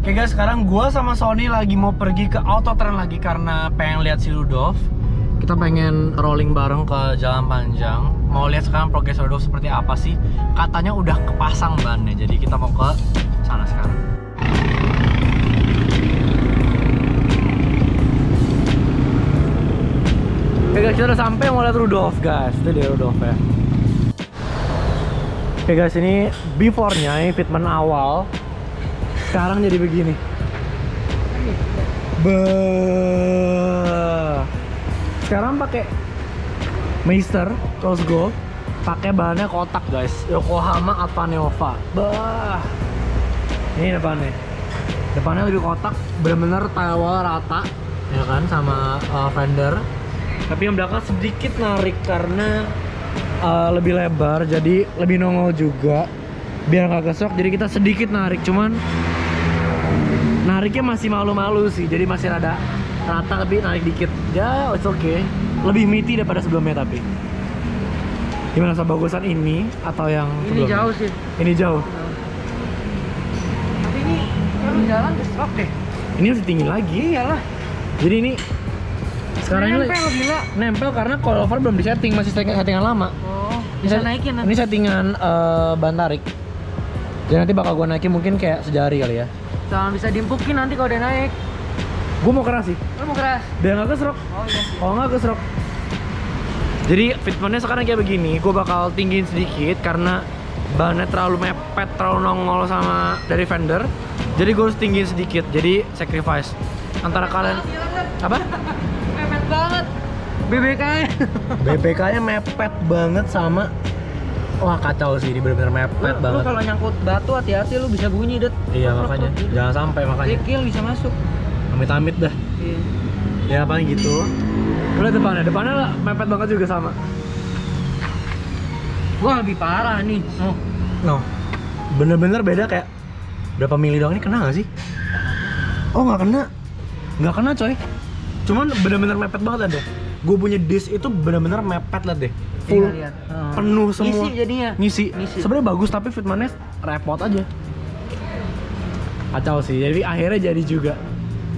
Oke guys, sekarang gua sama Sony lagi mau pergi ke Autotrend lagi karena pengen lihat si Rudolf. Kita pengen rolling bareng ke Jalan Panjang. Mau lihat sekarang progres Rudolf seperti apa sih. Katanya udah kepasang bannya, jadi kita mau ke sana sekarang. Oke guys, kita udah sampai mau lihat Rudolf guys. Itu dia Rudolf ya. Oke guys, ini before-nya, ini fitment awal. Sekarang jadi begini. Sekarang pakai Meister Rose Gold, pakai bahannya kotak guys, Yokohama Avanova. Ini depannya. Depannya lebih kotak, bener-bener tile rata, ya kan, sama fender. Tapi yang belakang sedikit narik karena lebih lebar, jadi lebih nongol juga. Biar nggak kesok, jadi kita sedikit narik, cuman nariknya masih malu-malu sih, jadi masih rada rata tapi narik dikit. Ya, it's okay. Lebih meaty daripada sebelumnya tapi. Gimana bagusan ini atau yang ini sebelumnya? jauh sih. Ini jauh. Tapi ini kalau jalan kesrok deh. Ini harus tinggi lagi. Iyalah. Jadi ini sekarang ini Nempel gila. nempel karena coilover belum disetting, masih settingan lama. Oh, bisa naikin nanti. Ini settingan ban tarik. Jadi nanti bakal gua naikin mungkin kayak sejari kali ya. Jangan bisa diempukin nanti kalau udah naik. Gua mau keras sih. Lu mau keras? Biar nggak kesrok. Oh iya. Kalau nggak kesrok. Jadi fitmentnya sekarang kayak begini. Gue bakal tinggiin sedikit karena bannya terlalu mepet, terlalu nongol sama dari fender. Jadi gue harus tinggiin sedikit. Jadi sacrifice antara kalian. Apa? Mepet banget. BBK-nya. BPK-nya mepet banget sama. Wah kacau sih, ini bener-bener mepet Lu banget. kalau nyangkut batu hati-hati, lu bisa bunyi det. Iya makanya, jangan sampai makanya. Dekil bisa masuk. Amit-amit dah. Iya. Ya paling gitu. Lihat depannya lah, mepet banget juga sama. Gua lebih parah nih. Oh. No, bener-bener beda kayak berapa mili doang ini kena nggak sih? Oh nggak kena coy. Cuman bener-bener mepet banget deh. Gue punya disc itu bener-bener mepet lah deh. Full, Iya, lihat. Oh. penuh semua. Ngisi jadinya. Ngisi. Ngisi. Sebenarnya bagus tapi fitmentnya repot aja. Kacau sih. Jadi akhirnya jadi juga.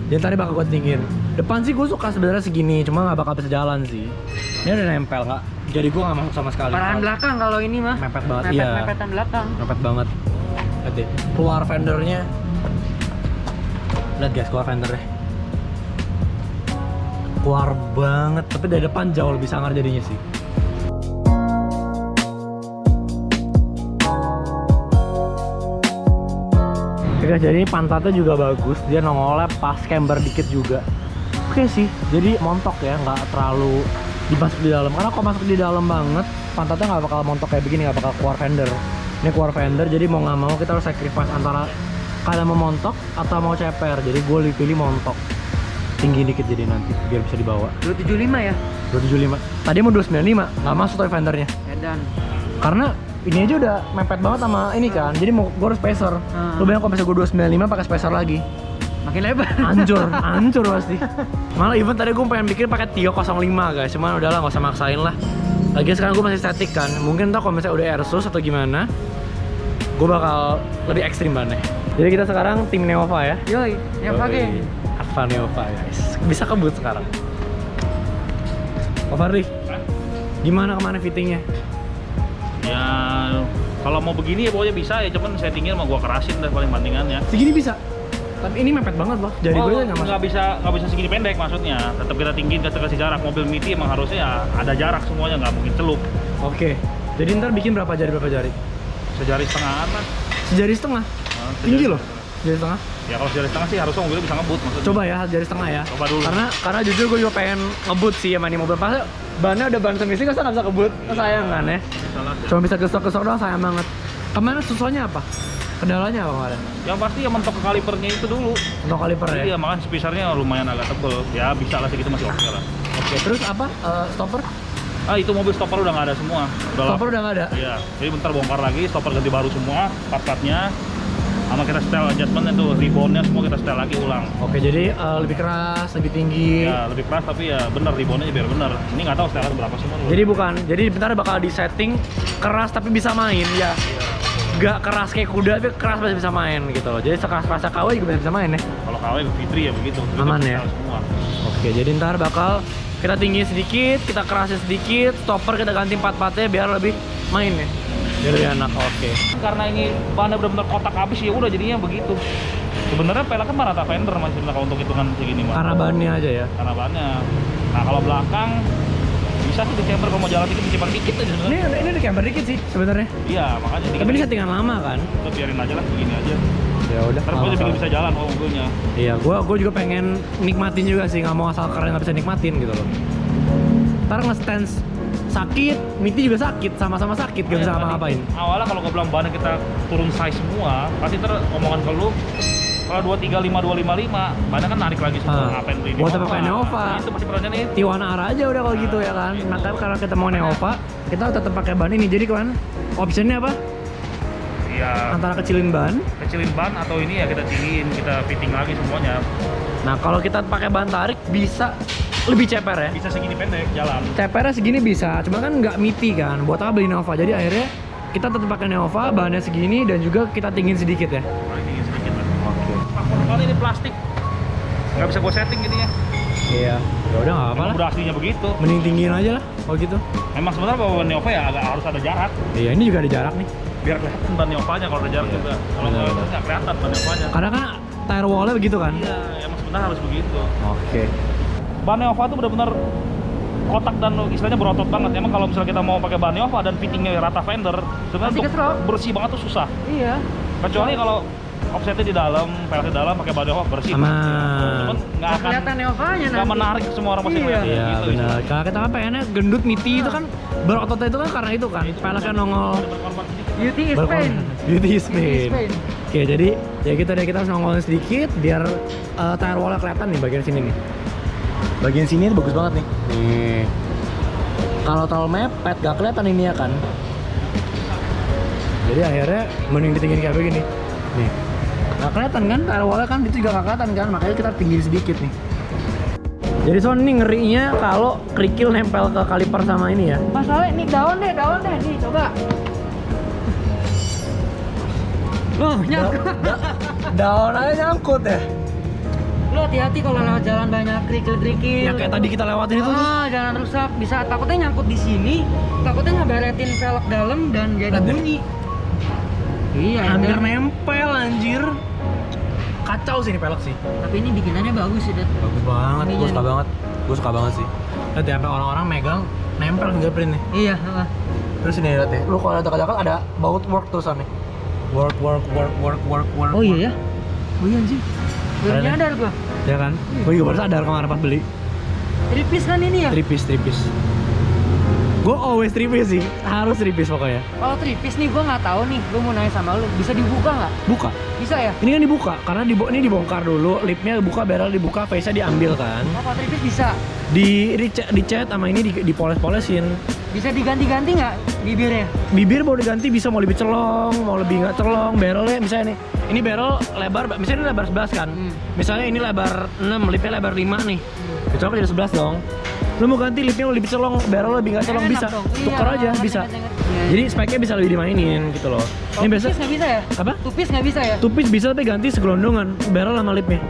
Dan tadi bakal gue tinggiin. Depan sih gue suka sebenarnya segini, cuma nggak bakal bisa jalan sih. Ini udah nempel nggak? Jadi gue nggak masuk sama sekali. Parahan belakang kalau ini mah. Mepet banget. Mepet, Iya. mepetan belakang. Mepet banget. Lihat deh, keluar fendernya. Lihat guys, keluar fendernya. Keluar banget, tapi dari depan jauh lebih sangar jadinya sih. Oke guys, jadi ini pantatnya juga bagus, dia nongolnya pas camber dikit juga. Oke sih, jadi montok ya, nggak terlalu dimasuk di dalam. Karena kalau masuk di dalam banget, pantatnya nggak bakal montok kayak begini, nggak bakal keluar fender. Ini keluar fender, jadi mau nggak mau kita harus sacrifice antara kalian mau montok atau mau ceper. Jadi gue pilih montok, tinggi dikit jadi nanti biar bisa dibawa. 275 ya? 275. Tadi mau 295, nggak masuk tuh fendernya. Edan. Karena ini aja udah mepet banget sama ini kan, jadi mau gue harus spacer. Lu bayang kalau misalnya gue 295 pakai spacer lagi, Makin lebar. hancur pasti. Malah even tadi gue pengen bikin pakai Tio 05 guys, cuman udahlah nggak usah maksain lah. Lagian sekarang gue masih static kan, mungkin tau kalau misalnya udah Airsus atau gimana, gue bakal lebih ekstrim bannya. Jadi kita sekarang tim Neova ya. Yoi, yang pakai. Ava Neova guys, bisa kebut sekarang. Pak Farli, gimana kemana fittingnya? Ya kalau mau begini ya pokoknya bisa ya, cuman settingnya mau gua kerasin dah paling bandingannya. Segini bisa? Tapi ini mepet banget loh, jadi gue nggak masuk. nggak bisa segini pendek maksudnya, tetap kita tinggiin, kita kasih jarak. Mobil miti emang harusnya ya ada jarak semuanya, nggak mungkin celup. Oke, jadi ntar bikin berapa jari? Sejari setengahan lah. Sejari setengah? Nah, Tinggi sejari loh, jari setengah. Ya kalau sejari setengah sih harusnya mobilnya bisa ngebut maksudnya. Coba ya, jari setengah ya. Coba dulu. Karena jujur gue juga pengen ngebut sih sama ini mobil. Pas bannya udah ban semisi, kan nggak bisa kebut. Sayang kan ya. Salah ya. Cuma bisa gesok-gesok doang, sayang banget. Kemana susahnya apa? Kendalanya apa kemarin? Yang pasti ya mentok ke kalipernya itu dulu. Untuk kaliper ya? Iya, makanya spisarnya lumayan agak tebel. Ya bisa lah segitu, masih oke lah. Oke, terus apa? Stopper? Ah itu mobil stopper udah nggak ada semua. Stopper udah nggak ada? Iya, jadi bentar bongkar lagi, stopper ganti baru semua, part-partnya. Sama kita setel adjustment itu, ribbonnya semua kita setel lagi ulang. Oke, jadi lebih keras, lebih tinggi. Ya lebih keras tapi ya bener, ribbonnya biar bener. Ini nggak tahu setelan berapa semua. Jadi bukan, jadi bentar bakal di setting keras tapi bisa main ya. nggak keras kayak kuda tapi keras masih bisa main gitu loh. Jadi sekeras-kerasnya KW juga masih bisa main ya. Kalau KW Fitri ya begitu. Aman ya? Semua. Oke, jadi ntar bakal kita tinggiin sedikit, kita kerasin sedikit, stopper kita ganti 4-4-nya biar lebih main ya. Biar lebih enak. Oke. Karena ini bahannya benar-benar kotak habis ya udah jadinya begitu. Sebenarnya peleknya mah rata fender mas sebenarnya kalau untuk hitungan segini mah. Karena bannya aja ya. Karena bahannya. Nah kalau belakang bisa sih di camber kalau mau jalan dikit disimpan dikit aja sebenarnya. Ini di camber dikit sih sebenarnya. Iya makanya dikit. Tapi ini settingan lama kan. Kita biarin aja lah begini aja. Ya udah. Terus gue bisa jalan kalau mobilnya. Iya, gua juga pengen nikmatin juga sih, nggak mau asal keren nggak bisa nikmatin gitu loh. Ntar nge-stance sakit, Miti juga sakit, sama-sama sakit, gak bisa ngapa-ngapain. Awalnya kalau gue bilang bahannya kita turun size semua, pasti ntar omongan ke lu kalau 235, 255, bahannya kan narik lagi semua. Ngapain beli Buat apa pakai Neova? Nah, itu pasti perannya nih. Tiwana Ara aja udah kalau gitu ya kan. Nah kan karena kita mau Neova, kita tetap pakai ban ini. Jadi kan optionnya apa? Iya. Antara kecilin ban atau ini ya kita tinggiin, kita fitting lagi semuanya. Nah kalau kita pakai ban tarik bisa lebih ceper ya. Bisa segini pendek jalan. Cepernya segini bisa, cuma kan nggak miti kan. Buat apa beli Neova? Jadi akhirnya kita tetap pakai Neova, bahannya segini dan juga kita tinggiin sedikit ya. Paling tinggi sedikit lah. Oke. Kali ini plastik, nggak bisa gue setting jadinya. Iya. Ya udah nggak apa-apa lah. Udah aslinya begitu. Mending tinggiin aja lah kalau gitu. Memang sebenarnya bawa Neova ya agak harus ada jarak. Iya ini juga ada jarak nih. Biar kelihatan ban Neovanya kalau ada jarak juga. Kalau nggak kelihatan ban Neovanya. Karena kan tire wallnya begitu kan. Iya, emang sebenarnya harus begitu. Oke. Ban Neova tuh benar-benar kotak dan istilahnya berotot banget. Emang kalau misalnya kita mau pakai ban Neova dan fittingnya rata fender, sebenarnya untuk bersih banget tuh susah. Iya. Kecuali kalau offsetnya di dalam, peleknya di dalam, pakai ban Neova bersih. Aman. Cuman nggak akan Kelihatan Neovanya nggak nanti. menarik semua orang pasti Iya. melihat Iya gitu. benar. Kalau kita kan pengennya gendut miti itu kan berototnya itu kan karena itu kan. Peleknya nongol. Berkorban sedikit. Beauty is pain. Beauty is pain. Pain. Oke jadi ya gitu deh, kita harus nongolin sedikit biar tire wallnya kelihatan nih bagian sini nih. Bagian sini itu bagus banget nih. Nih. Kalau terlalu mepet gak kelihatan ini ya kan. Jadi akhirnya mending ditinggiin kayak begini. Nih. Gak kelihatan kan tire wallnya kan, itu juga gak kelihatan kan, makanya kita tinggiin sedikit nih. Jadi Son ini ngerinya kalau kerikil nempel ke kaliper sama ini ya. Masalah ini daun deh nih coba. Loh, nyangkut. Daun aja nyangkut ya. Lo hati-hati kalau lewat jalan banyak kerikil-kerikil. Ya kayak tadi kita lewatin itu tuh. Jalan rusak, bisa takutnya nyangkut di sini, takutnya ngeberetin velg dalam dan jadi Ada. bunyi. Iya, Hampir ada. nempel anjir. Kacau sih ini pelek sih. Tapi ini bikinannya bagus sih, Det. Bagus banget, Ininya gue suka nih. banget. Gue suka banget sih. Lihat ya, sampai orang-orang megang nempel fingerprint nih. Iya, Terus ini lihat ya, lu kalau ada dekat-dekat ada baut work tulisan nih. Work. Oh iya ya? Oh iya anjing. Baru Keren ya? nyadar gua. Ya kan? Gue juga baru sadar kemarin pas beli. Tripis kan ini ya? Tripis. Gue always tripis sih, harus tripis pokoknya. Kalau tripis nih gua nggak tahu nih, gua mau nanya sama lu, bisa dibuka nggak? Buka. Bisa ya? Ini kan dibuka, karena ini dibongkar dulu, lipnya buka, barrel dibuka, face-nya diambil kan. Oh, kalau tripis bisa. Dicat sama ini dipoles-polesin. Bisa diganti-ganti nggak bibirnya? Bibir mau diganti bisa, mau lebih celong, mau lebih nggak celong. Barrelnya misalnya nih, ini barrel lebar, misalnya ini lebar 11 kan. Misalnya ini lebar 6, lipnya lebar 5 nih. Dicolok jadi 11 dong. Lu mau ganti lipnya lebih celong, barrel lebih nggak celong, Enak bisa. dong. Tuker Iya, aja, ngerti, bisa. ngerti. Iya, Jadi speknya bisa lebih dimainin gitu loh. Kalau Ini biasa tupis nggak bisa ya? apa? Tupis nggak bisa ya? Tupis bisa tapi ganti segelondongan, barrel sama lipnya.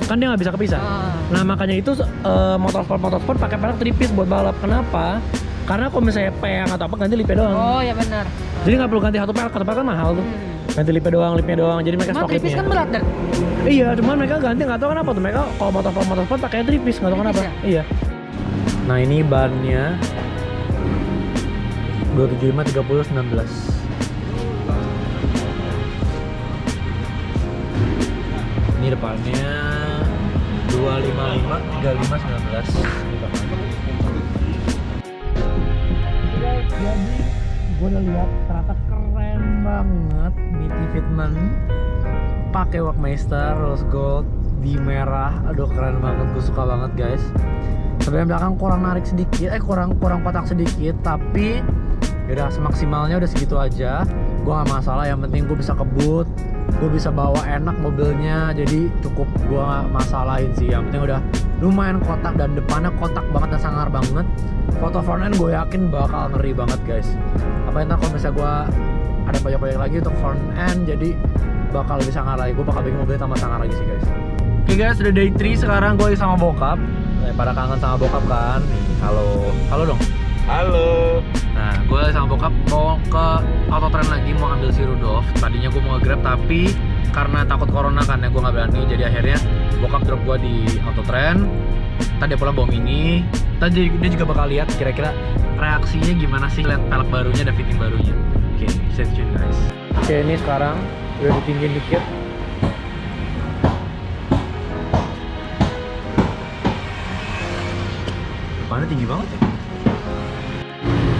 Kan dia nggak bisa kepisah. Ah. Nah makanya itu motorsport pakai pelek tripis buat balap. Kenapa? Karena kalau misalnya peyang atau apa ganti lipnya doang. Oh ya benar. Jadi nggak perlu ganti satu pelek kan mahal tuh. Ganti lipnya doang. Jadi mereka Cuma stok tripis lipnya. kan berat, Dan. Iya, cuman mereka ganti nggak tahu kenapa tuh. Mereka kalau motorsport pakai tripis nggak tahu Tripis kenapa. ya? Iya. Nah ini bannya 275 30 19. Ini depannya 255 35 19. Jadi gue udah lihat ternyata keren banget Miti Fitment pakai Workmeister rose gold di merah. Aduh keren banget, gue suka banget guys. Sebenarnya belakang kurang narik sedikit, kurang kotak sedikit, tapi yaudah semaksimalnya udah segitu aja. Gue gak masalah, yang penting gue bisa kebut, gue bisa bawa enak mobilnya, jadi cukup gue gak masalahin sih. Yang penting udah lumayan kotak dan depannya kotak banget dan sangar banget. Foto front end gue yakin bakal ngeri banget guys. Apa ntar kalau misalnya gue ada proyek-proyek lagi untuk front end, jadi bakal lebih sangar lagi. Gue bakal bikin mobilnya tambah sangar lagi sih guys. Oke guys, udah day 3 sekarang. Gue sama bokap. Pada kangen sama bokap kan? Nih, halo dong. Halo. Nah, gue sama bokap mau ke Autotrend lagi, mau ambil si Rudolf. Tadinya gue mau Grab, tapi karena takut corona kan ya gue nggak berani. Jadi akhirnya bokap drop gue di Autotrend. Tadi dia pulang bawa Mini. Tadi dia juga bakal lihat kira-kira reaksinya gimana sih lihat pelek barunya dan fitting barunya. Oke, stay tune guys. Oke, ini sekarang udah ditinggiin dikit. Depannya tinggi banget ya.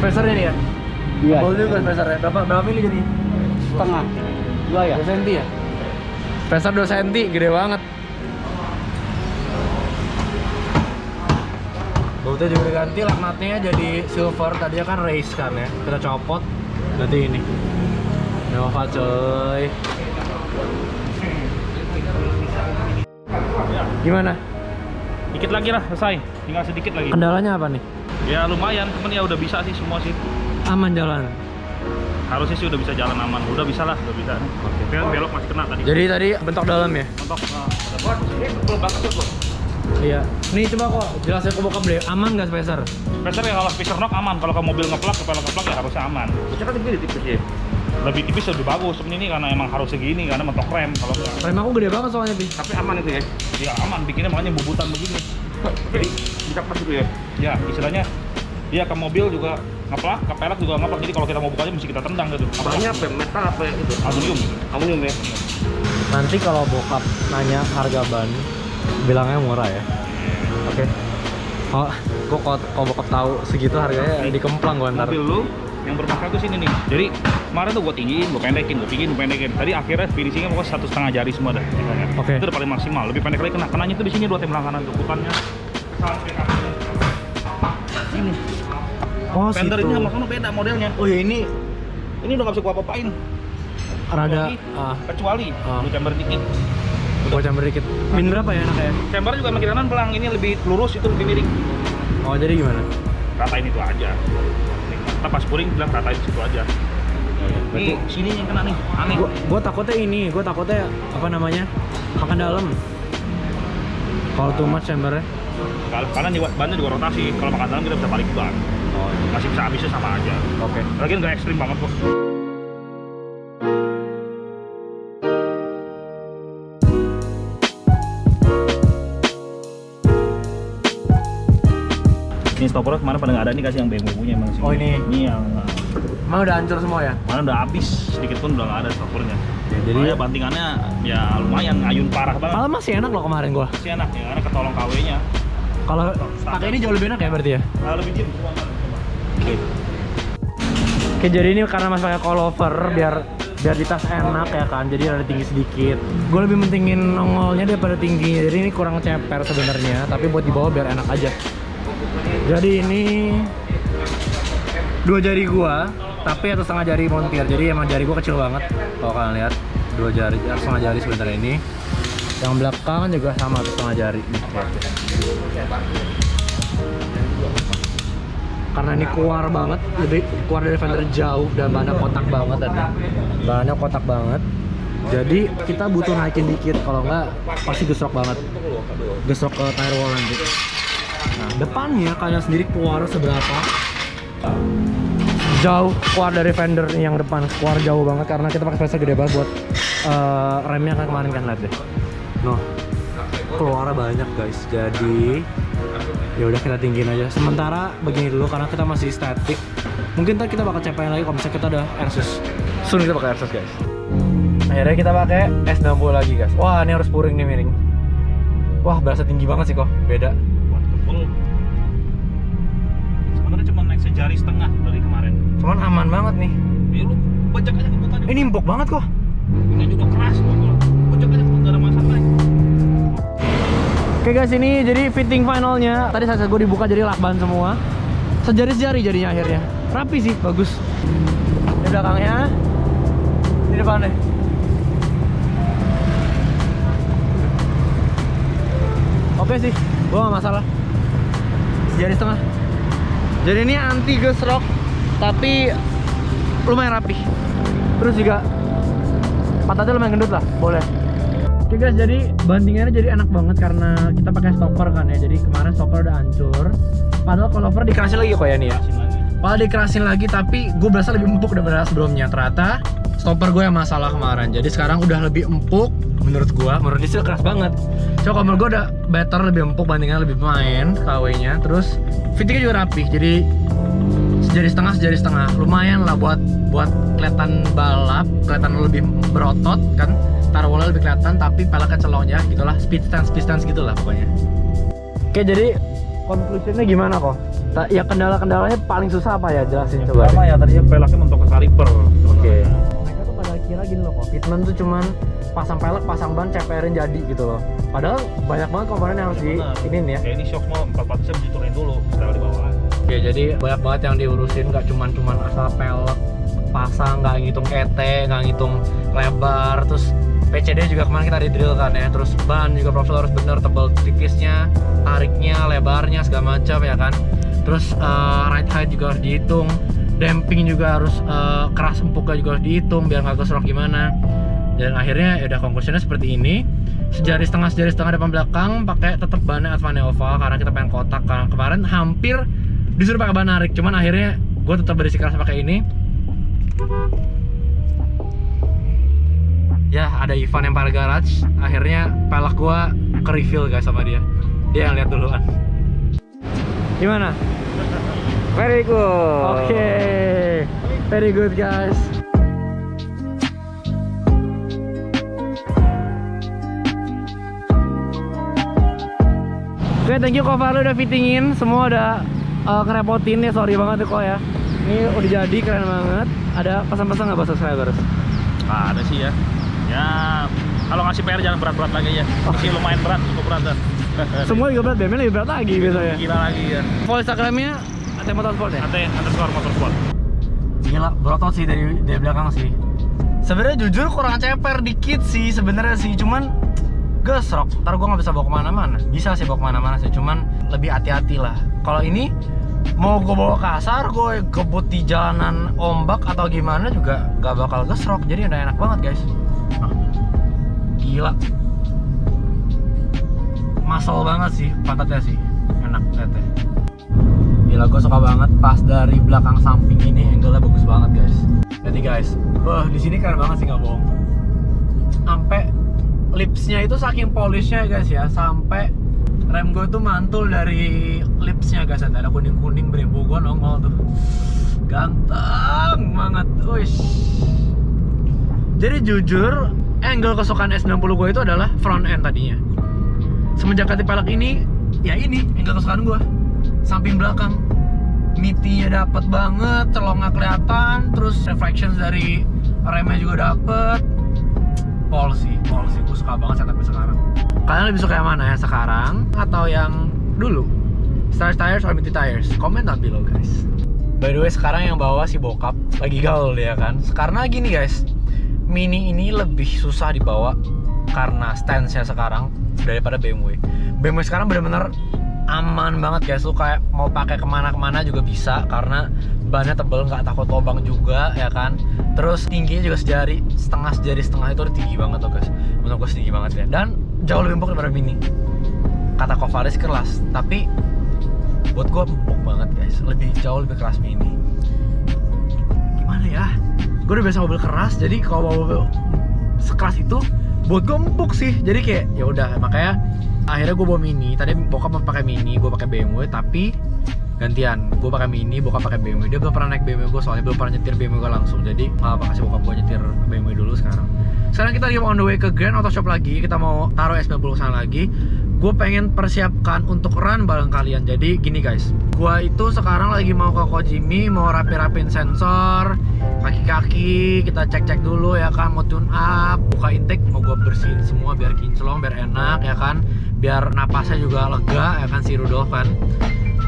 Spacernya nih ya? Iya. Boleh juga spacernya. Berapa mili jadi? Setengah. 2 ya? 2 cm ya? Spacer 2 cm, gede banget. Bautnya juga diganti, laknatnya jadi silver. Tadinya kan race kan ya. Kita copot, ganti ini. Nova coy. Gimana? Dikit lagi lah selesai, tinggal sedikit lagi. Kendalanya apa nih? Ya lumayan, cuman ya udah bisa sih semua sih. Aman jalan. Harusnya sih udah bisa jalan aman, udah bisa lah, udah bisa. Oke. Belok masih kena tadi. Jadi tadi bentok dalam ya? Mentok, betul banget tuh. Iya. Nih coba kok jelasin ke bokap deh, aman nggak spacer? Spacer ya kalau spacer knock aman, kalau ke mobil ngeplak, kepala ngeplak ya harusnya aman. Bisa kan lebih tipis ya? Lebih tipis lebih bagus, sebenarnya ini karena emang harus segini, karena mentok rem. Kalau enggak, Rem aku gede banget soalnya Pi. Tapi aman itu ya? ya aman, bikinnya makanya bubutan begini. Jadi bisa pas itu ya? Ya istilahnya, dia ke mobil juga ngeplak, ke pelek juga ngeplak. Jadi kalau kita mau bukanya mesti kita tendang gitu. Apanya apa? Metal apa ya itu? Aluminium gitu. Aluminium ya? Nanti kalau bokap nanya harga ban, bilangnya murah ya. Oke. Oh, gua kalau bokap tahu segitu harganya dikemplang gua ntar. Mobil lu yang bermasalah tuh sini nih. Jadi kemarin tuh gue tinggiin, gue pendekin. Tadi akhirnya finishingnya pokoknya 1,5 jari semua dah. Oke. Itu udah paling maksimal. Lebih pendek lagi kenanya tuh di sini 2 tem kanan tuh. Bukannya sampai kakinya. Ini. Oh, Fender situ. ini sama sono beda modelnya. Oh ya ini Ini udah gak bisa gua apa-apain. rada Kecuali lu chamber dikit. gua camber dikit. Min berapa ya enaknya? Chamber juga makin kanan pelang, ini lebih lurus, itu lebih miring. Oh, jadi gimana? Ratain itu aja. Kita pas puring bilang ratain situ aja. Nih, sini yang kena nih, aneh. Gua takutnya apa namanya? Makan dalam. Kalau too much chambernya. Karena bannya juga rotasi. Kalau makan dalam kita bisa balik ban. Oh, Masih bisa habisnya sama aja. oke. Lagian nggak ekstrim banget kok. Ini stoppernya kemarin pada nggak ada nih, kasih yang bumbunya emang sih. Oh, ini? Ini yang Emang udah hancur semua ya? mana udah habis, sedikit pun udah nggak ada stoppernya. Jadi Jadi bantingannya ya lumayan ayun parah banget. malah masih enak loh kemarin gua. Masih enak ya karena ketolong KW-nya. Kalau pakai ini jauh lebih enak ya berarti ya? Lebih diem. Oke, jadi ini karena masih pakai coilover biar di tas enak ya kan, jadi ada tinggi sedikit. Gue lebih mentingin nongolnya daripada tingginya, jadi ini kurang ceper sebenarnya, tapi buat dibawa biar enak aja. Jadi ini 2 jari gua, tapi 1,5 jari montir, jadi emang jari gua kecil banget. Kalau kalian lihat 2 jari, 1,5 jari sebenarnya ini. Yang belakang juga sama 1,5 jari nih. Karena ini keluar banget, lebih keluar dari fender jauh dan bahannya kotak banget tadi. Bahannya kotak banget. Jadi kita butuh naikin dikit, kalau enggak pasti gesrok banget. Gesrok ke tire wall nanti. Nah, depannya kalian sendiri keluar seberapa? Jauh keluar dari fender yang depan, keluar jauh banget karena kita pakai spacer gede banget buat remnya kan kemarin kan, lihat deh. Noh, keluarnya banyak guys. Jadi ya udah kita tinggiin aja. Sementara begini dulu karena kita masih static. Mungkin ntar kita bakal capain lagi kalau misalnya kita udah Airsus. Soon kita pakai Airsus guys. Akhirnya kita pakai S60 lagi guys. Wah, ini harus puring nih miring. Wah, berasa tinggi banget sih kok. Beda. Sebenarnya cuma naik sejari setengah dari kemarin. Cuman aman banget nih. Ya lu bajak aja kebutannya. Ini empuk banget kok. Ini juga keras kok. Bajak aja nggak ada masalah. Oke guys, ini jadi fitting finalnya. Tadi saat gue dibuka jadi lakban semua. Sejari-jari jadinya akhirnya. Rapi sih, bagus. Di belakangnya, di depannya. Oke sih, gue gak masalah. Sejari setengah. Jadi ini anti gesrok, tapi lumayan rapi. Terus juga pantatnya lumayan gendut lah, boleh. Oke guys, jadi bantingannya jadi enak banget karena kita pakai stopper kan ya. Jadi kemarin stopper udah hancur. Padahal coilover dikerasin lagi kok ya nih ya. Padahal dikerasin lagi, tapi gue berasa lebih empuk daripada sebelumnya. Ternyata stopper gue yang masalah kemarin. Jadi sekarang udah lebih empuk menurut gue. Menurut dia sih keras banget. Coba menurut gue udah better, lebih empuk, bantingannya lebih main KW-nya. Terus fittingnya juga rapih. Jadi sejari setengah. Lumayan lah buat kelihatan balap, kelihatan lebih berotot kan. Taruhnya lebih kelihatan, tapi peleknya celong ya, gitulah, speed stance gitulah pokoknya. Oke, jadi conclusionnya gimana kok? Ya kendala-kendalanya paling susah apa ya, jelasin coba. Pertama ya tadinya peleknya mentok ke kaliper. Oke. Mereka tuh pada kira gini loh kok, fitment tuh cuman pasang pelek, pasang ban, ceperin jadi gitu loh. Padahal banyak banget komponen yang harus ini ya. Kayak ini shock mau 4 jam diturunin dulu setelah di bawah. Oke, jadi banyak banget yang diurusin, nggak cuman asal pelek pasang, nggak ngitung kete, nggak ngitung lebar, terus PCD juga kemarin kita di drill kan ya, terus ban juga profil harus bener, tebal tipisnya, tariknya, lebarnya segala macam ya kan. Terus ride height juga harus dihitung, damping juga harus keras empuknya juga harus dihitung biar nggak kesrok gimana. Dan akhirnya ya udah conclusionnya seperti ini. Sejari setengah depan belakang, pakai tetap bannya Advanova karena kita pengen kotak. Karena kemarin hampir disuruh pakai ban narik, cuman akhirnya gue tetap berisikeras pakai ini. Ya ada Ivan Empire Garage, akhirnya pelek gua ke refill guys sama dia yang lihat duluan. Gimana? Very good. Oke, very good guys. Oke, thank you Kok Farlu udah fittingin, semua udah ngerepotin ya, sorry banget kok ya. Ini udah jadi, keren banget. Ada pesan-pesan nggak buat subscribers? Ada sih ya. Ya, kalau ngasih PR jangan berat-berat lagi ya. Masih lumayan berat, cukup berat dah. Semua juga berat, BM lebih berat lagi biasanya. Gila lagi ya. Follow Instagramnya @motorsport ya? @_motorsport. Gila, berotot sih dari belakang sih. Sebenarnya jujur kurang ceper dikit sih sebenarnya sih, cuman gesrok. Ntar gue nggak bisa bawa kemana-mana. Bisa sih bawa kemana-mana sih, cuman lebih hati-hati lah. Kalau ini mau gue bawa kasar, gue kebut di jalanan ombak atau gimana juga nggak bakal gesrok. Jadi udah enak banget guys. Gila, masal banget sih pantatnya sih, enak liatnya. Gila, gue suka banget pas dari belakang samping ini angle-nya bagus banget guys. Jadi guys, di sini keren banget sih, nggak bohong. Sampai lipsnya itu saking polishnya guys ya, sampai rem gue tuh mantul dari lipsnya guys. Ada kuning-kuning brembo gue nongol tuh, ganteng banget, wish. Jadi jujur, angle kesukaan S90 gue itu adalah front end tadinya. Semenjak ganti pelek ini, ya ini angle kesukaan gue. Samping belakang, mitinya dapet banget, celongnya kelihatan, terus reflection dari remnya juga dapet. Pol sih, gue suka banget setupnya sekarang. Kalian lebih suka yang mana ya, sekarang atau yang dulu? Star Tires or Miti Tires? Comment down below guys. By the way, sekarang yang bawa si bokap lagi gaul ya kan. Karena gini guys, Mini ini lebih susah dibawa karena stance-nya sekarang daripada BMW. BMW sekarang benar-benar aman banget guys. Lu kayak mau pakai kemana-kemana juga bisa karena bannya tebel, nggak takut lubang juga ya kan. Terus tingginya juga sejari setengah itu udah tinggi banget tuh guys. Menurut gue tinggi banget ya. Dan jauh lebih empuk daripada Mini. Kata Kovaris keras, tapi buat gue empuk banget guys. Jauh lebih keras Mini. Gimana ya? Gue udah biasa mobil keras, jadi kalau mobil sekeras itu buat gue empuk sih. Jadi kayak ya udah, makanya akhirnya gue bawa Mini. Tadi bokap mau pakai Mini, gue pakai BMW, tapi gantian. Gue pakai Mini, bokap pakai BMW. Dia belum pernah naik BMW gue, soalnya belum pernah nyetir BMW gue langsung. Jadi apa kasih bokap gue nyetir BMW dulu sekarang. Sekarang kita lagi on the way ke Grand Auto Shop lagi. Kita mau taruh S90 sana lagi. Gue pengen persiapkan untuk run bareng kalian. Jadi gini guys, gue itu sekarang lagi mau ke Kojimi, mau rapi-rapin sensor, kaki-kaki, kita cek-cek dulu ya kan, mau tune up, buka intake, mau gue bersihin semua biar kinclong, biar enak ya kan, biar napasnya juga lega ya kan si Rudolf kan,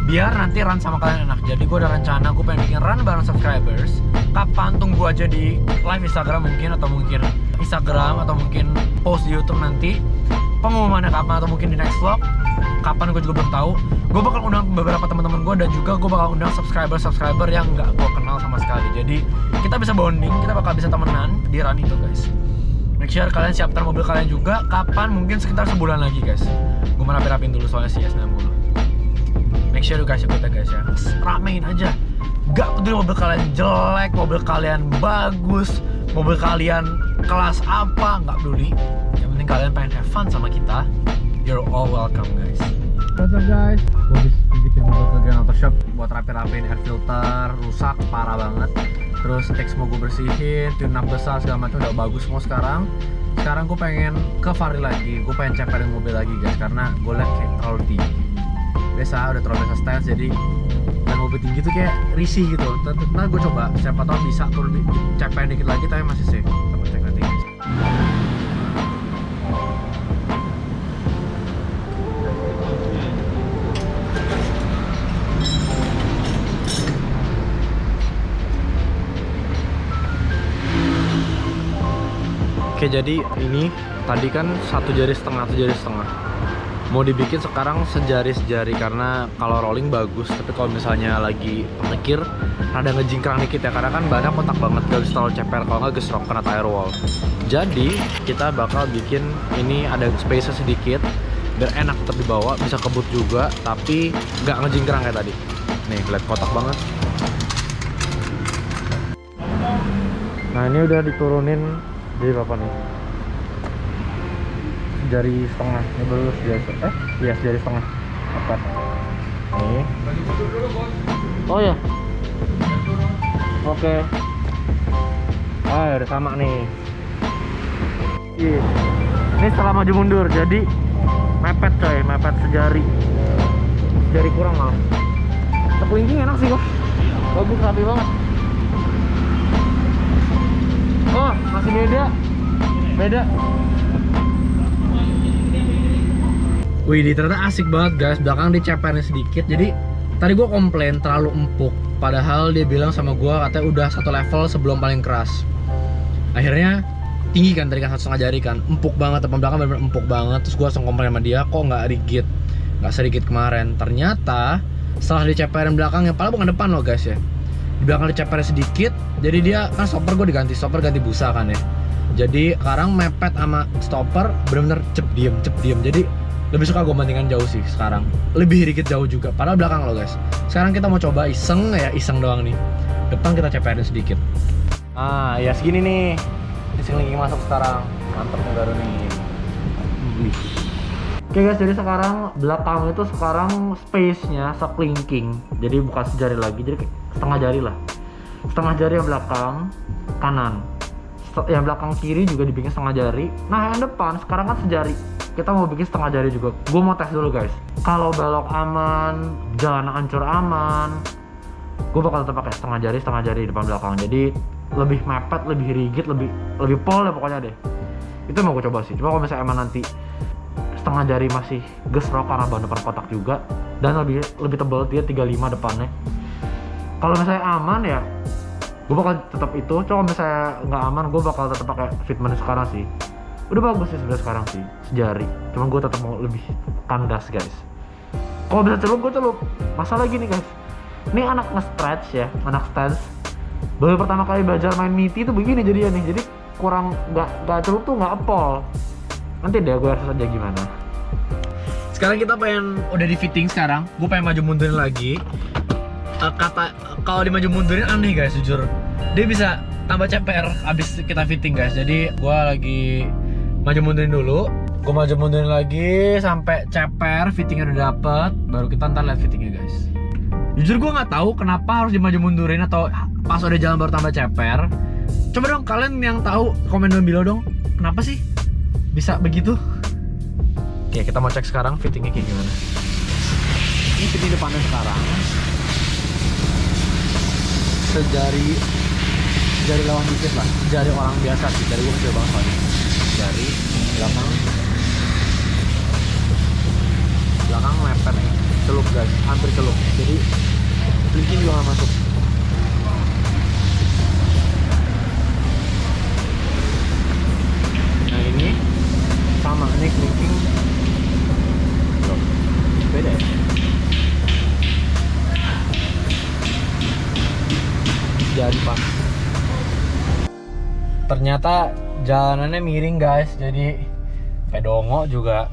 biar nanti run sama kalian enak. Jadi gue ada rencana, gue pengen bikin run bareng subscribers. Kapan tunggu aja di live Instagram mungkin, atau mungkin Instagram, atau mungkin post di YouTube nanti. pengumumannya kapan atau mungkin di next vlog kapan gue juga belum tahu. Gue bakal undang beberapa teman-teman gue dan juga gue bakal undang subscriber yang nggak gue kenal sama sekali. Jadi kita bisa bonding, kita bakal bisa temenan di run itu guys. Make sure kalian siapkan mobil kalian juga. Kapan? Mungkin sekitar sebulan lagi guys. Gue mau rapi-rapin dulu soalnya si S90. Make sure you guys ikut ya guys ya. Ramein aja. Gak peduli mobil kalian jelek, mobil kalian bagus, mobil kalian kelas apa, gak peduli. Yang penting kalian pengen have fun sama kita. You're all welcome guys. What's up guys? Gue habis titipin mobil ke Grand Auto Shop buat rapi-rapiin air filter, rusak parah banget. Terus tank mau gue bersihin, tune up besar segala macam udah bagus semua sekarang. Sekarang gue pengen ke Fahri lagi, gue pengen ceperin mobil lagi guys karena gue liat kayak terlalu tinggi. Biasa udah terlalu biasa stance jadi dan mobil tinggi tuh kayak risih gitu. Ntar gue coba, siapa tahu bisa turun ceperin dikit lagi tapi masih safe. Kita cek nanti guys. Oke, jadi ini tadi kan 1 jari setengah, mau dibikin sekarang sejari karena kalau rolling bagus, tapi kalau misalnya lagi penekir rada ngejingkrang dikit ya karena kan banyak kotak banget, gak bisa terlalu ceper kalau nggak gesrok kena tire wall. Jadi kita bakal bikin ini ada space sedikit biar enak tetap dibawa, bisa kebut juga tapi nggak ngejingkrang kayak tadi. Nih lihat kotak banget. Nah ini udah diturunin. Jadi berapa nih? Jari setengah, ini baru iya jari setengah. Apa? Nih. Oh ya. Oke. Ah udah sama nih. Ini setelah maju mundur, jadi mepet coy, mepet sejari. Jari kurang malah. Terkelingking enak sih kok. Bagus, rapi banget. Oh, masih beda. Wih, ternyata asik banget guys. Belakang diceperin sedikit. Jadi tadi gue komplain terlalu empuk. Padahal dia bilang sama gue katanya udah 1 level sebelum paling keras. Akhirnya tinggi kan tadi kan 1,5 jari kan. Empuk banget, depan belakang bener-bener empuk banget. Terus gue langsung komplain sama dia, kok nggak rigid, nggak sedikit kemarin. Ternyata setelah diceperin belakang, yang paling bukan depan loh guys ya. Di belakang diceperin sedikit, jadi dia kan stopper gue ganti busa kan ya. Jadi sekarang mepet sama stopper bener-bener cep diem. Jadi lebih suka gue bandingkan jauh sih sekarang. Lebih dikit jauh juga, padahal belakang loh guys. Sekarang kita mau coba iseng doang nih. Depan kita ceperin sedikit. Ah ya segini nih. Iseng masuk sekarang. Mantep nih baru nih. Oke guys, jadi sekarang belakang itu sekarang space-nya sekelingking. Jadi bukan sejari lagi, jadi setengah jari lah. Setengah jari yang belakang kanan. Yang belakang kiri juga dibikin setengah jari. Nah yang depan sekarang kan sejari. Kita mau bikin setengah jari juga. Gue mau tes dulu guys. Kalau belok aman, jalan hancur aman, gue bakal tetap pakai setengah jari depan belakang. Jadi lebih mepet, lebih rigid, lebih pol ya pokoknya deh. Itu mau gue coba sih. Cuma kalau misalnya emang nanti setengah jari masih gesrok karena ban depan kotak juga dan lebih tebal, dia 35 depannya. Kalau misalnya aman ya gue bakal tetap itu. Cuma misalnya nggak aman, gue bakal tetap pakai fitment sekarang sih. Udah bagus sih sebenarnya sekarang sih sejari. Cuma gue tetap mau lebih kandas guys. Kalau bisa celup gue celup. Masalah gini guys, ini anak nge-stretch ya, anak stance. Baru pertama kali belajar main MITI tuh begini jadinya nih. Jadi kurang nggak celup tuh nggak epol. Nanti deh gue harus aja gimana. Sekarang kita udah di fitting sekarang. Gue pengen maju mundurin lagi. Kalau di maju mundurin aneh guys jujur. Dia bisa tambah ceper abis kita fitting guys. Jadi gue lagi maju mundurin dulu. Gue maju mundurin lagi sampai ceper, fittingnya udah dapet. Baru kita ntar lihat fittingnya guys. Jujur gue nggak tahu kenapa harus dimaju mundurin atau pas udah jalan baru tambah ceper. Coba dong kalian yang tahu komen below dong. Kenapa sih bisa begitu? Oke, kita mau cek sekarang fittingnya kayak gimana. Ini fitting depannya sekarang. Sejari lawan dikit lah. Jari orang biasa sih. Jari gue kecil banget soalnya. Jari belakang mepet nih. Celup guys, hampir celup. Jadi blinking juga nggak masuk. Nah ini sama, ini blinking ternyata jalanannya miring guys, jadi pedongo juga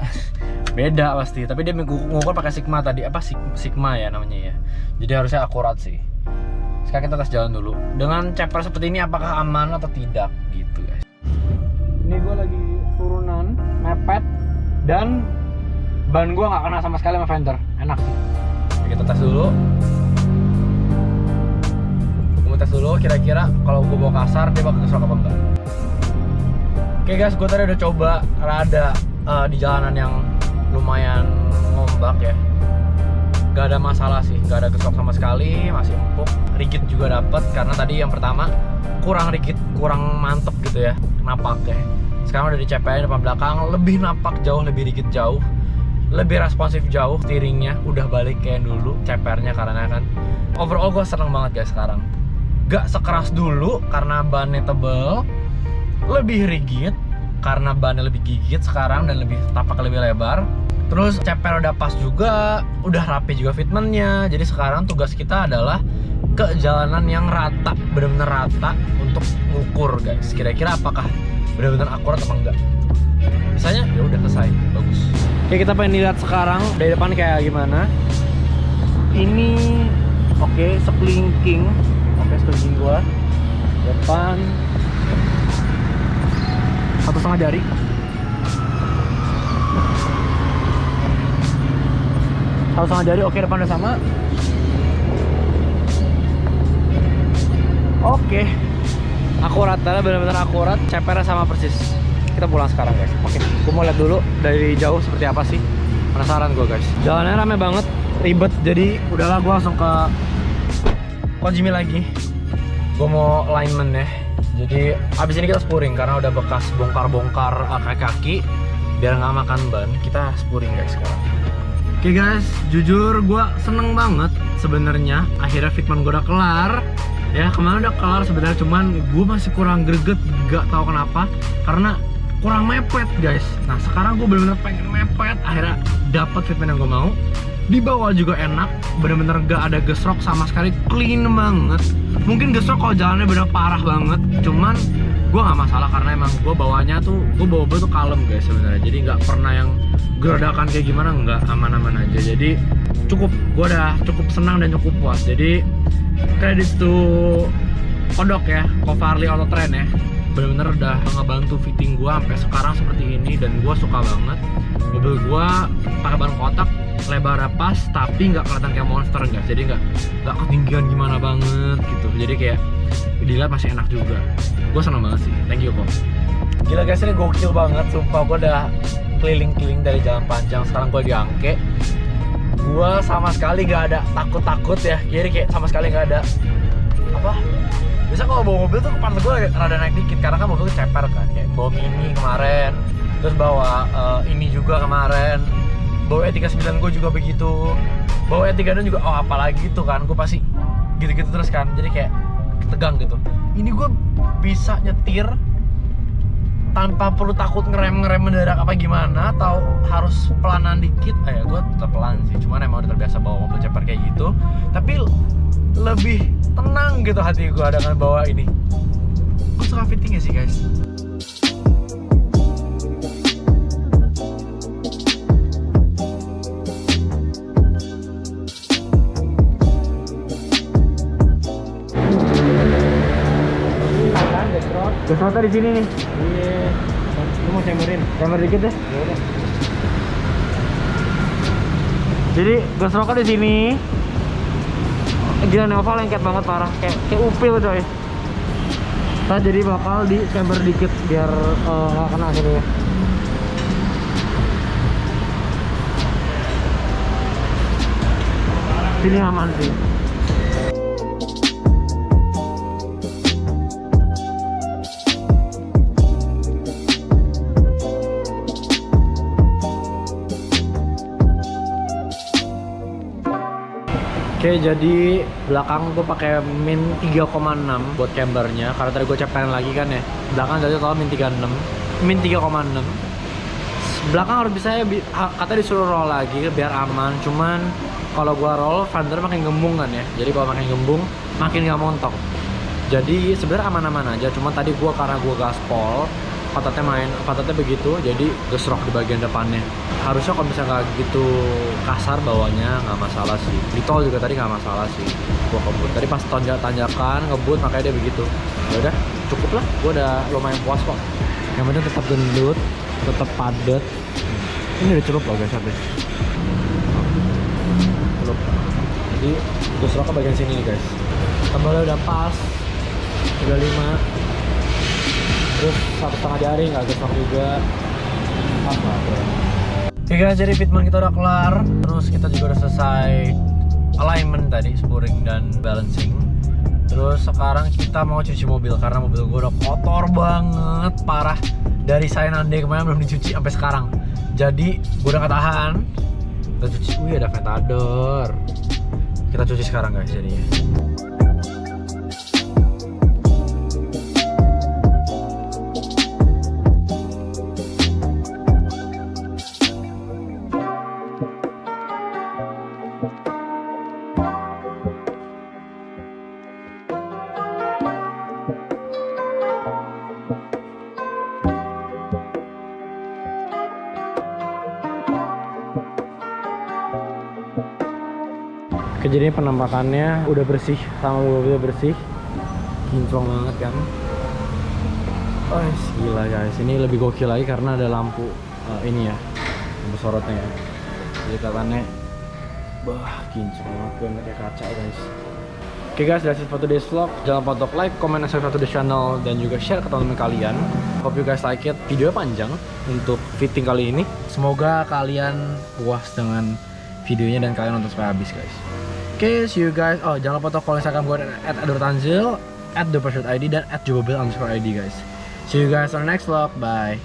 beda pasti. Tapi dia ngukur pakai Sigma tadi, apa Sigma ya namanya ya. Jadi harusnya akurat sih. Sekarang kita tes jalan dulu. Dengan ceper seperti ini apakah aman atau tidak gitu guys. Ini gue lagi turunan mepet dan ban gue nggak kena sama sekali sama fender, enak sih. Oke, kita tes dulu. Gue tes dulu kira-kira kalau gue bawa kasar dia bakal kesel apa enggak. Oke guys, gue tadi udah coba rada di jalanan yang lumayan ngombak ya. Gak ada masalah sih, gak ada gesok sama sekali, masih empuk. Rigid juga dapet karena tadi yang pertama kurang rigid, kurang mantep gitu ya napaknya. Sekarang udah dicepein depan belakang, lebih napak jauh, lebih rigid jauh, lebih responsif jauh. Steeringnya udah balik kayak dulu cepernya karena kan overall gue seneng banget guys sekarang. Gak sekeras dulu karena bannya tebel, lebih rigid karena bannya lebih gigit sekarang dan lebih tapak lebih lebar. Terus ceper udah pas juga, udah rapi juga fitmentnya. Jadi sekarang tugas kita adalah ke jalanan yang rata, bener-bener rata untuk ngukur guys. Kira-kira apakah bener-bener akurat apa enggak? Misalnya ya udah selesai, bagus. Oke, kita pengen lihat sekarang dari depan kayak gimana. Ini oke, sekelingking. Oke, sekelingking gua. Depan 1,5 jari. Sama jari, oke, depan udah sama. Oke, akurat, benar-benar akurat. Cepernya sama persis. Kita pulang sekarang guys. Oke, gue mau lihat dulu dari jauh seperti apa sih. Penasaran gue guys. Jalannya rame banget, ribet. Jadi udahlah, gue langsung ke Kojimi lagi. Gue mau alignment ya. Jadi abis ini kita spuring karena udah bekas bongkar-bongkar kaki-kaki. Biar nggak makan ban, kita spuring guys sekarang. Oke guys, jujur gue seneng banget sebenarnya. Akhirnya fitment gue udah kelar. Ya kemarin udah kelar sebenarnya, cuman gue masih kurang greget, gak tahu kenapa. Karena kurang mepet guys. Nah sekarang gue bener-bener pengen mepet. Akhirnya dapat fitment yang gue mau. Di bawah juga enak, bener-bener gak ada gesrok sama sekali, clean banget. Mungkin gesrok kalau jalannya bener parah banget, cuman gue gak masalah karena emang gue bawanya tuh, gue bawa tuh kalem guys sebenarnya. Jadi gak pernah yang geradakan kayak gimana, enggak, aman-aman aja. Jadi cukup, gue udah cukup senang dan cukup puas. Jadi credits to Kodok ya, Kovarli Auto Trend ya, bener-bener udah ngebantu fitting gue sampai sekarang seperti ini dan gue suka banget. Mobil gue pakai ban kotak, lebarnya pas tapi nggak kelihatan kayak monster guys. Jadi nggak ketinggian gimana banget gitu. Jadi kayak dilihat masih enak juga. Gue senang banget sih, thank you kok. Gila guys, ini gokil banget, sumpah. Gue udah keliling-keliling dari jalan panjang, sekarang gue di Angke. Gue sama sekali gak ada takut-takut ya. Jadi kayak sama sekali gak ada apa, biasa kalau bawa mobil tuh pantat gue rada naik dikit karena kan mobil ceper kan. Kayak bawa Mini kemarin, terus bawa ini juga kemarin, bawa E39 gue juga begitu, bawa E36 juga, oh apalagi tuh kan, gue pasti gitu-gitu terus kan. Jadi kayak tegang gitu. Ini gue bisa nyetir tanpa perlu takut ngerem mendadak apa gimana, atau harus pelanan dikit. Ya gue tetap pelan sih, cuman emang udah terbiasa bawa mobil ceper kayak gitu. Tapi lebih tenang gitu hati gue dengan bawa ini. Gue suka fittingnya sih guys. Gesrotnya di sini nih. Iya. Lu mau chamberin? Chamber dikit deh. Ya udah. Jadi gesrotnya di sini. Gila, Nova lengket banget parah, kayak upil coy. Nah jadi bakal di chamber dikit biar nggak kena gitu ya. Sini aman sih. Oke, jadi belakang gue pakai min 3,6 buat cambernya karena tadi gue ceperin lagi kan ya. Belakang jadi total min 36, min 3,6. Belakang harus bisa ya, katanya disuruh roll lagi biar aman. Cuman kalau gue roll, fender makin gembung kan ya. Jadi kalau makin gembung, makin gak montok. Jadi sebenarnya aman-aman aja, cuma tadi karena gua gaspol, pantatnya begitu, jadi gesrok di bagian depannya. Harusnya kalau misalnya nggak gitu kasar bawahnya nggak masalah sih. Di tol juga tadi nggak masalah sih. Gua kebut tadi pas tanjakan ngebut makanya dia begitu. Ya udah cukup lah, gua udah lumayan puas kok. Yang penting tetap gendut, tetap padat. Ini udah celup loh guys, habis. Celup. Jadi gesroknya bagian sini nih guys. Tembalnya udah pas, 35. Terus 1,5 jari nggak gesrok juga. Pas banget. Oke guys, jadi fitment kita udah kelar. Terus kita juga udah selesai alignment tadi, spurring dan balancing. Terus sekarang kita mau cuci mobil karena mobil gue udah kotor banget, parah. Dari Sainande kemarin belum dicuci sampai sekarang. Jadi gue udah gak tahan. Kita cuci, ada Ventador. Kita cuci sekarang guys jadinya. Jadi penampakannya udah bersih, sama mobilnya bersih, kinclong banget kan. Oh gila guys, ini lebih gokil lagi karena ada lampu ini ya, lampu sorotnya ya. Jadi kelihatannya kinclong banget, kayak kaca guys. Oke guys, that's it for today's vlog. Jangan lupa untuk like, comment, and subscribe to the channel, dan juga share ke teman-teman kalian. Hope you guys like it. Videonya panjang untuk fitting kali ini. Semoga kalian puas dengan videonya dan kalian nonton sampai habis guys. Oke, see you guys. Oh, jangan lupa untuk follow Instagram gue @adortanzil, @thepersuit_id, dan @jobobil_id guys. See you guys on the next vlog. Bye.